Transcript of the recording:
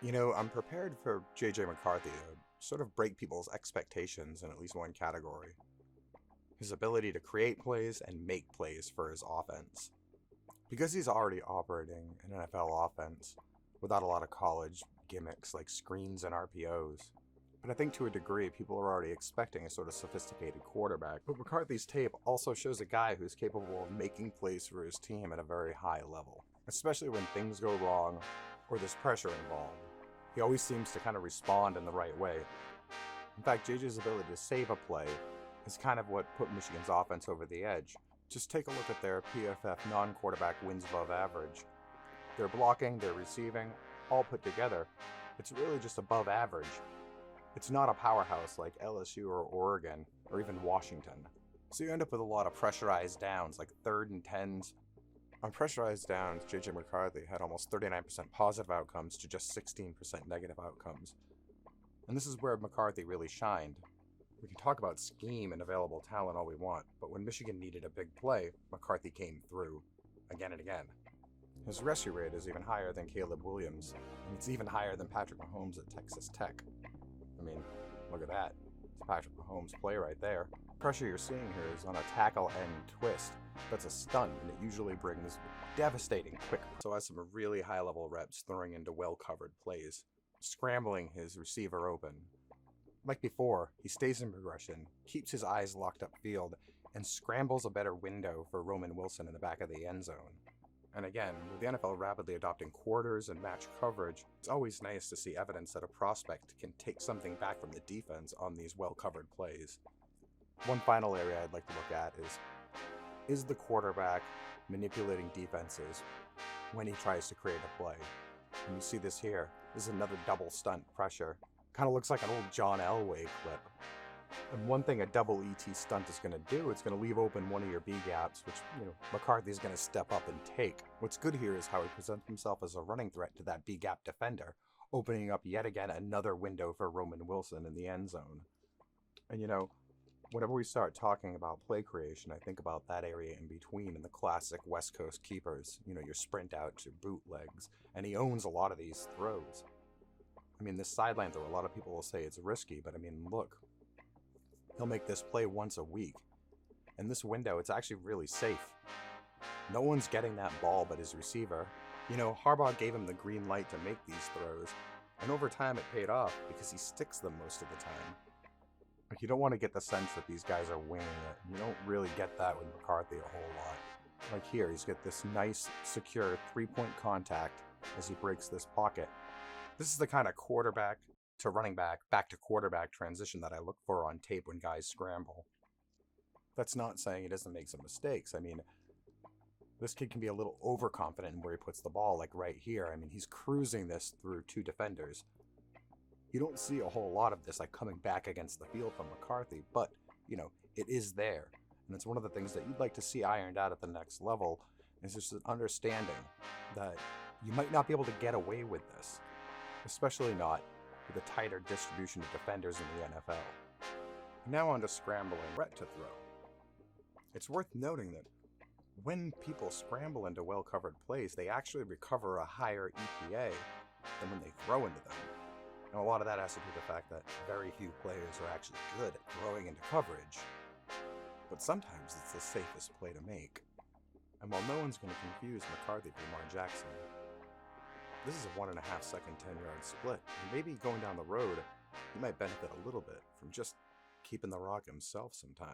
I'm prepared for J.J. McCarthy to sort of break people's expectations in at least one category. His ability to create plays and make plays for his offense. Because he's already operating an NFL offense without a lot of college gimmicks like screens and RPOs. But I think to a degree, people are already expecting a sort of sophisticated quarterback. But McCarthy's tape also shows a guy who's capable of making plays for his team at a very high level, especially when things go wrong or there's pressure involved. He always seems to kind of respond in the right way. In fact, JJ's ability to save a play is kind of what put Michigan's offense over the edge. Just take a look at their PFF non-quarterback wins above average. Their blocking, their receiving, all put together, it's really just above average. It's not a powerhouse like LSU or Oregon or even Washington. So you end up with a lot of pressurized downs like 3rd and 10s. On pressurized downs, J.J. McCarthy had almost 39% positive outcomes to just 16% negative outcomes. And this is where McCarthy really shined. We can talk about scheme and available talent all we want, but when Michigan needed a big play, McCarthy came through, again and again. His rescue rate is even higher than Caleb Williams, and it's even higher than Patrick Mahomes at Texas Tech. I mean, look at that. It's Patrick Mahomes' play right there. The pressure you're seeing here is on a tackle and twist. That's a stunt, and it usually brings devastating quick. So has some really high-level reps throwing into well-covered plays, scrambling his receiver open. Like before, he stays in progression, keeps his eyes locked upfield, and scrambles a better window for Roman Wilson in the back of the end zone. And again, with the NFL rapidly adopting quarters and match coverage, it's always nice to see evidence that a prospect can take something back from the defense on these well-covered plays. One final area I'd like to look at is the quarterback manipulating defenses when he tries to create a play? And you see this here. This is another double stunt pressure. Kind of looks like an old John Elway clip. And one thing a double ET stunt is going to do, it's going to leave open one of your B gaps, which, McCarthy's going to step up and take. What's good here is how he presents himself as a running threat to that B gap defender, opening up yet again another window for Roman Wilson in the end zone. And whenever we start talking about play creation, I think about that area in between and the classic West Coast keepers, your sprint out to bootlegs, and he owns a lot of these throws. I mean, this sideline throw, a lot of people will say it's risky, but I mean, look. He'll make this play once a week. And this window, it's actually really safe. No one's getting that ball but his receiver. Harbaugh gave him the green light to make these throws, and over time it paid off because he sticks them most of the time. Like, you don't want to get the sense that these guys are winging it. You don't really get that with McCarthy a whole lot. Like here, he's got this nice, secure three-point contact as he breaks this pocket. This is the kind of quarterback to running back to quarterback transition that I look for on tape when guys scramble. That's not saying he doesn't make some mistakes. I mean, this kid can be a little overconfident in where he puts the ball, like right here. I mean, he's cruising this through two defenders. You don't see a whole lot of this like coming back against the field from McCarthy, but, it is there. And it's one of the things that you'd like to see ironed out at the next level, is just an understanding that you might not be able to get away with this, especially not with a tighter distribution of defenders in the NFL. Now on to scrambling threat to throw. It's worth noting that when people scramble into well-covered plays, they actually recover a higher EPA than when they throw into them. Now, a lot of that has to do with the fact that very few players are actually good at throwing into coverage. But sometimes it's the safest play to make. And while no one's going to confuse McCarthy for Lamar Jackson, this is a 1.5 second 10-yard split. And maybe going down the road, he might benefit a little bit from just keeping the rock himself sometimes.